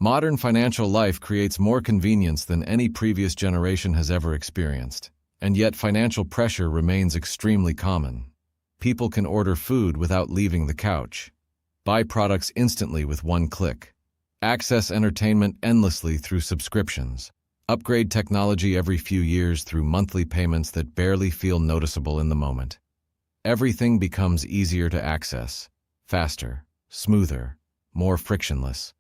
Modern financial life creates more convenience than any previous generation has ever experienced, and yet financial pressure remains extremely common. People can order food without leaving the couch, buy products instantly with one click, access entertainment endlessly through subscriptions, upgrade technology every few years through monthly payments that barely feel noticeable in the moment. Everything becomes easier to access, faster, smoother, more frictionless.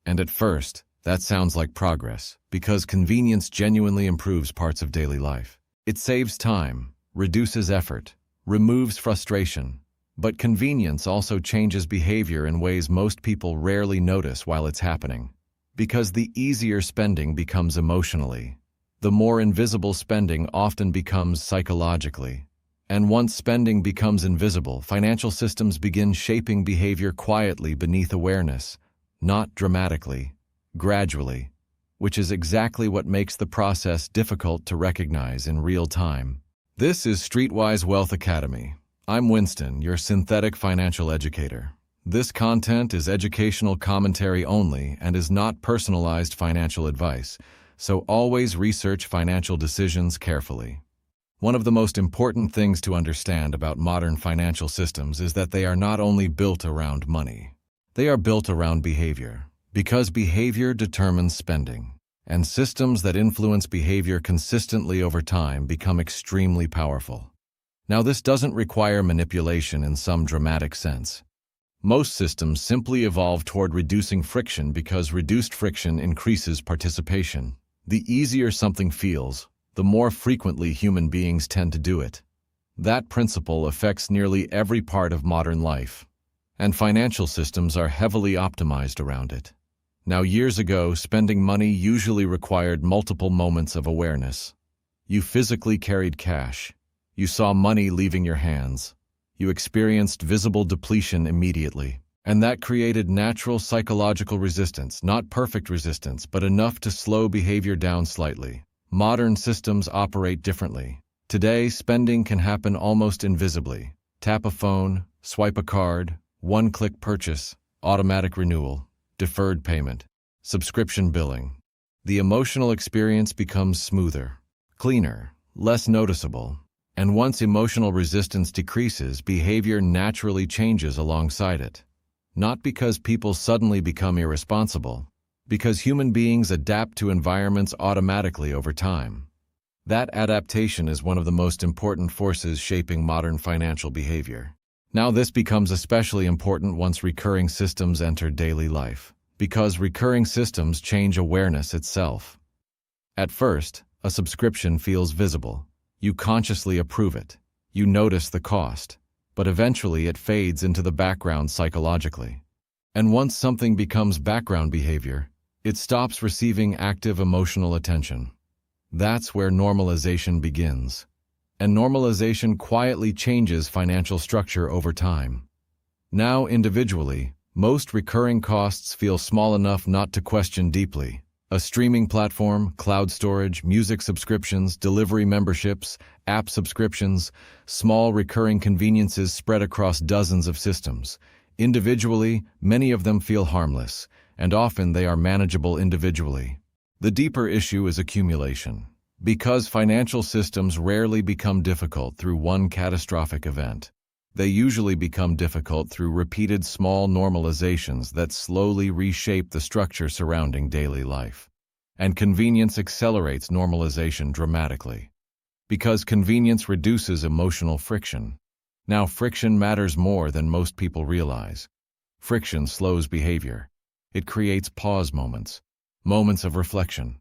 And at first, that sounds like progress, because convenience genuinely improves parts of daily life. It saves time, reduces effort, removes frustration. But convenience also changes behavior in ways most people rarely notice while it's happening. Because the easier spending becomes emotionally, the more invisible spending often becomes psychologically. And once spending becomes invisible, financial systems begin shaping behavior quietly beneath awareness, not dramatically, gradually, which is exactly what makes the process difficult to recognize in real time. This is Streetwise Wealth Academy. I'm Winston, your synthetic financial educator. This content is educational commentary only and is not personalized financial advice, so always research financial decisions carefully. One of the most important things to understand about modern financial systems is that they are not only built around money. They are built around behavior, because behavior determines spending, and systems that influence behavior consistently over time become extremely powerful. Now, this doesn't require manipulation in some dramatic sense. Most systems simply evolve toward reducing friction because reduced friction increases participation. The easier something feels, the more frequently human beings tend to do it. That principle affects nearly every part of modern life, and financial systems are heavily optimized around it. Now, years ago, spending money usually required multiple moments of awareness. You physically carried cash. You saw money leaving your hands. You experienced visible depletion immediately. And that created natural psychological resistance, not perfect resistance, but enough to slow behavior down slightly. Modern systems operate differently. Today, spending can happen almost invisibly. Tap a phone, swipe a card, one-click purchase, automatic renewal, deferred payment, subscription billing. The emotional experience becomes smoother, cleaner, less noticeable. And once emotional resistance decreases, behavior naturally changes alongside it. Not because people suddenly become irresponsible, because human beings adapt to environments automatically over time. That adaptation is one of the most important forces shaping modern financial behavior. Now, this becomes especially important once recurring systems enter daily life, because recurring systems change awareness itself. At first, a subscription feels visible. You consciously approve it. You notice the cost, but eventually it fades into the background psychologically. And once something becomes background behavior, it stops receiving active emotional attention. That's where normalization begins. And normalization quietly changes financial structure over time. Now, individually, most recurring costs feel small enough not to question deeply. A streaming platform, cloud storage, music subscriptions, delivery memberships, app subscriptions, small recurring conveniences spread across dozens of systems. Individually, many of them feel harmless, and often they are manageable individually. The deeper issue is accumulation. Because financial systems rarely become difficult through one catastrophic event, they usually become difficult through repeated small normalizations that slowly reshape the structure surrounding daily life. And convenience accelerates normalization dramatically. Because convenience reduces emotional friction. Now, friction matters more than most people realize. Friction slows behavior. It creates pause moments, moments of reflection,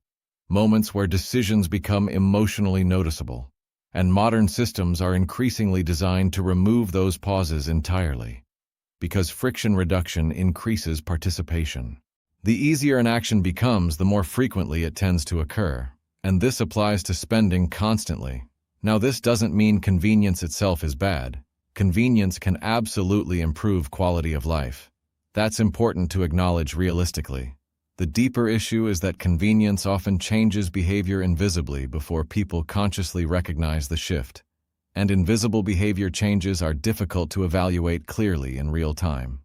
moments where decisions become emotionally noticeable. And modern systems are increasingly designed to remove those pauses entirely, because friction reduction increases participation. The easier an action becomes, the more frequently it tends to occur, and this applies to spending constantly. Now, this doesn't mean convenience itself is bad. Convenience can absolutely improve quality of life. That's important to acknowledge realistically. The deeper issue is that convenience often changes behavior invisibly before people consciously recognize the shift, and invisible behavior changes are difficult to evaluate clearly in real time.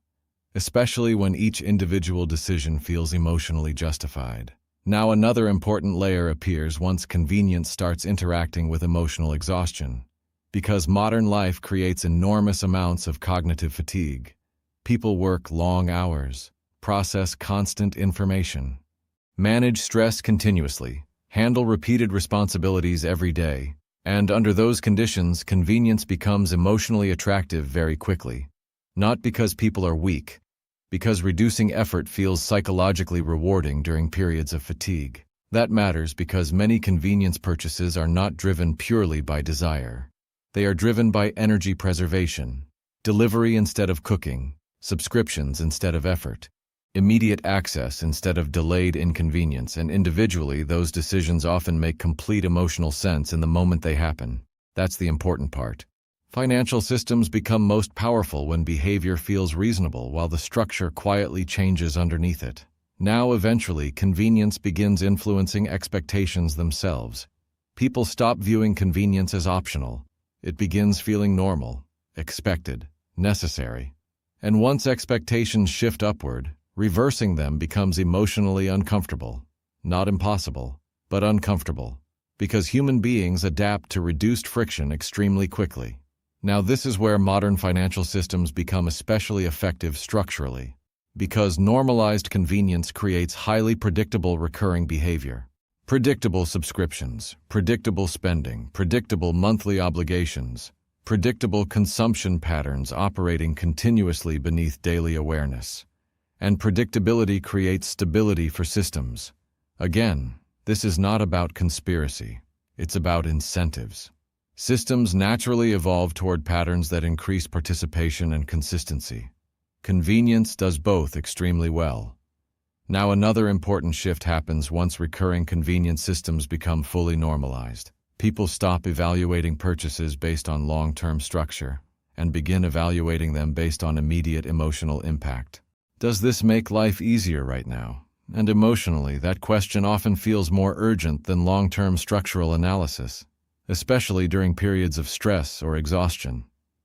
especially when each individual decision feels emotionally justified. Now another important layer appears once convenience starts interacting with emotional exhaustion. Because modern life creates enormous amounts of cognitive fatigue. People work long hours, process constant information, manage stress continuously, handle repeated responsibilities every day, and under those conditions, convenience becomes emotionally attractive very quickly. Not because people are weak, because reducing effort feels psychologically rewarding during periods of fatigue. That matters because many convenience purchases are not driven purely by desire. They are driven by energy preservation, delivery instead of cooking, subscriptions instead of effort, immediate access instead of delayed inconvenience, and individually, those decisions often make complete emotional sense in the moment they happen. That's the important part. Financial systems become most powerful when behavior feels reasonable while the structure quietly changes underneath it. Now, eventually, convenience begins influencing expectations themselves. People stop viewing convenience as optional. It begins feeling normal, expected, necessary. And once expectations shift upward, reversing them becomes emotionally uncomfortable. Not impossible, but uncomfortable. Because human beings adapt to reduced friction extremely quickly. Now this is where modern financial systems become especially effective structurally, because normalized convenience creates highly predictable recurring behavior. Predictable subscriptions, predictable spending, predictable monthly obligations, predictable consumption patterns operating continuously beneath daily awareness. And predictability creates stability for systems. Again, this is not about conspiracy, it's about incentives. Systems naturally evolve toward patterns that increase participation and consistency. Convenience does both extremely well. Now another important shift happens once recurring convenience systems become fully normalized. People stop evaluating purchases based on long-term structure and begin evaluating them based on immediate emotional impact. Does this make life easier right now? And emotionally, that question often feels more urgent than long-term structural analysis, especially during periods of stress or exhaustion.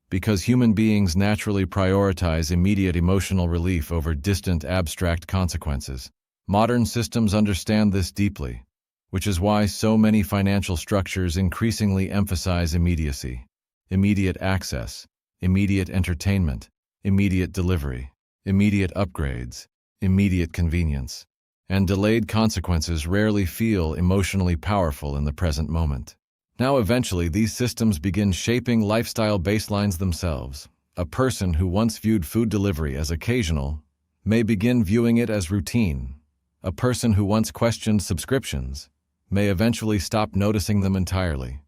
Because human beings naturally prioritize immediate emotional relief over distant abstract consequences. Modern systems understand this deeply, which is why so many financial structures increasingly emphasize immediacy, immediate access, immediate entertainment, immediate delivery, immediate upgrades, immediate convenience, and delayed consequences rarely feel emotionally powerful in the present moment. Now eventually these systems begin shaping lifestyle baselines themselves. A person who once viewed food delivery as occasional may begin viewing it as routine. A person who once questioned subscriptions may eventually stop noticing them entirely.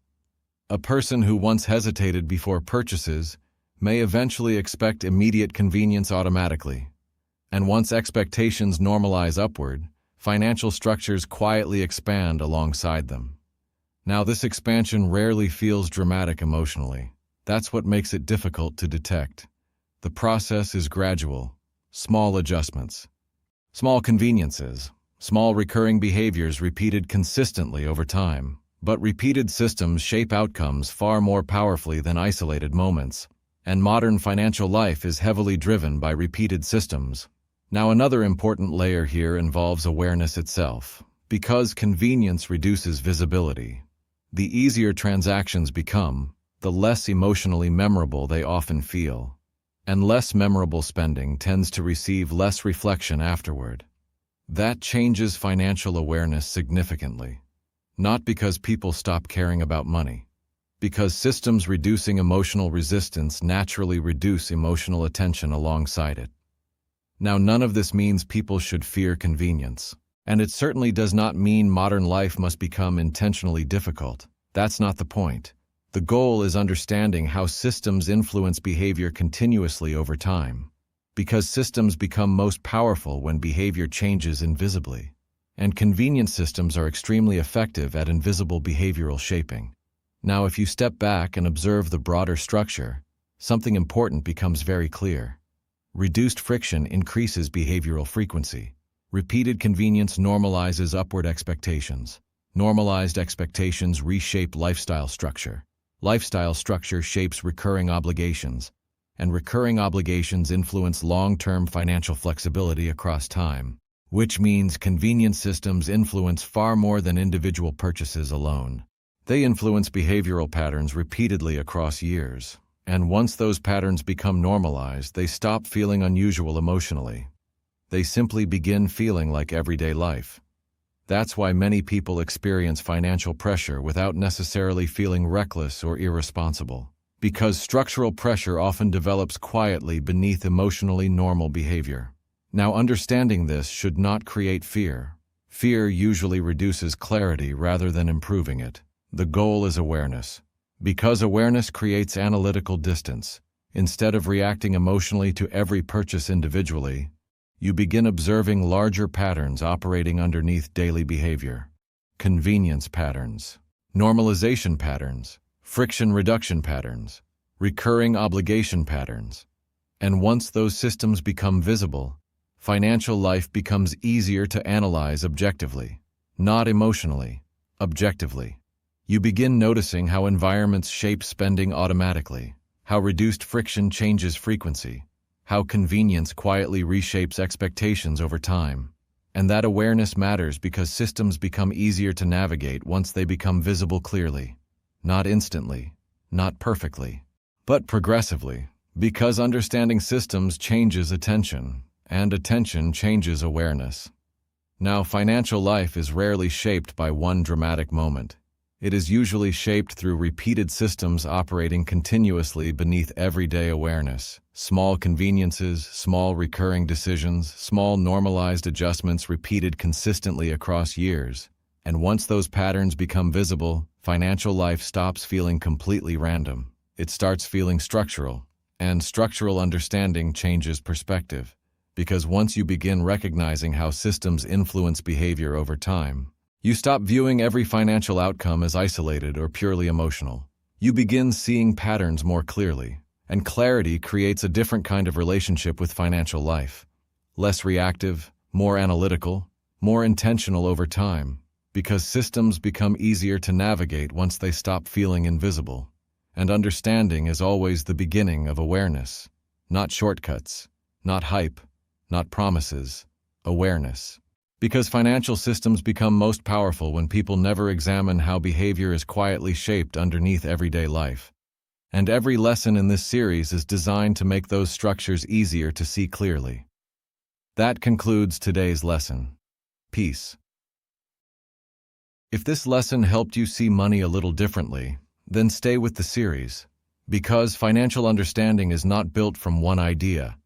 A person who once hesitated before purchases may eventually expect immediate convenience automatically. And once expectations normalize upward, financial structures quietly expand alongside them. Now, this expansion rarely feels dramatic emotionally. That's what makes it difficult to detect. The process is gradual, small adjustments, small conveniences, small recurring behaviors repeated consistently over time. But repeated systems shape outcomes far more powerfully than isolated moments, and modern financial life is heavily driven by repeated systems. Now, another important layer here involves awareness itself. Because convenience reduces visibility, the easier transactions become, the less emotionally memorable they often feel. And less memorable spending tends to receive less reflection afterward. That changes financial awareness significantly. Not because people stop caring about money, because systems reducing emotional resistance naturally reduce emotional attention alongside it. Now, none of this means people should fear convenience. And it certainly does not mean modern life must become intentionally difficult. That's not the point. The goal is understanding how systems influence behavior continuously over time. Because systems become most powerful when behavior changes invisibly. And convenience systems are extremely effective at invisible behavioral shaping. Now, if you step back and observe the broader structure, something important becomes very clear. Reduced friction increases behavioral frequency. Repeated convenience normalizes upward expectations. Normalized expectations reshape lifestyle structure. Lifestyle structure shapes recurring obligations. and recurring obligations influence long-term financial flexibility across time, which means convenience systems influence far more than individual purchases alone. They influence behavioral patterns repeatedly across years, and once those patterns become normalized, they stop feeling unusual emotionally. They simply begin feeling like everyday life. That's why many people experience financial pressure without necessarily feeling reckless or irresponsible, because structural pressure often develops quietly beneath emotionally normal behavior. Now, understanding this should not create fear. Fear usually reduces clarity rather than improving it. The goal is awareness, because awareness creates analytical distance. Instead of reacting emotionally to every purchase individually, you begin observing larger patterns operating underneath daily behavior. Convenience patterns, normalization patterns, friction reduction patterns, recurring obligation patterns. And once those systems become visible, financial life becomes easier to analyze objectively, not emotionally, objectively. You begin noticing how environments shape spending automatically, how reduced friction changes frequency, how convenience quietly reshapes expectations over time. And that awareness matters because systems become easier to navigate once they become visible clearly. Not instantly, not perfectly, but progressively, because understanding systems changes attention, and attention changes awareness. Now, financial life is rarely shaped by one dramatic moment. It is usually shaped through repeated systems operating continuously beneath everyday awareness. Small conveniences, small recurring decisions, small normalized adjustments repeated consistently across years. And once those patterns become visible, financial life stops feeling completely random. It starts feeling structural, and structural understanding changes perspective. Because once you begin recognizing how systems influence behavior over time, you stop viewing every financial outcome as isolated or purely emotional. You begin seeing patterns more clearly, and clarity creates a different kind of relationship with financial life. Less reactive, more analytical, more intentional over time, because systems become easier to navigate once they stop feeling invisible. And understanding is always the beginning of awareness. Not shortcuts, not hype, not promises, awareness. Because financial systems become most powerful when people never examine how behavior is quietly shaped underneath everyday life. And every lesson in this series is designed to make those structures easier to see clearly. That concludes today's lesson. Peace. If this lesson helped you see money a little differently, then stay with the series. Because financial understanding is not built from one idea.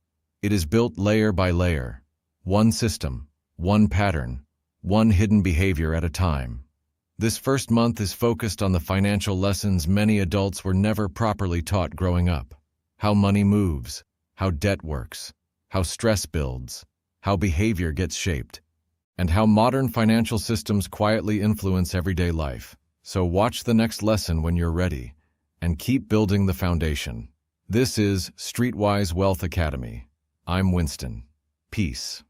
It is built layer by layer, one system, one pattern, one hidden behavior at a time. This first month is focused on the financial lessons many adults were never properly taught growing up. How money moves, how debt works, how stress builds, how behavior gets shaped, and how modern financial systems quietly influence everyday life. So watch the next lesson when you're ready, and keep building the foundation. This is Streetwise Wealth Academy. I'm Winston. Peace.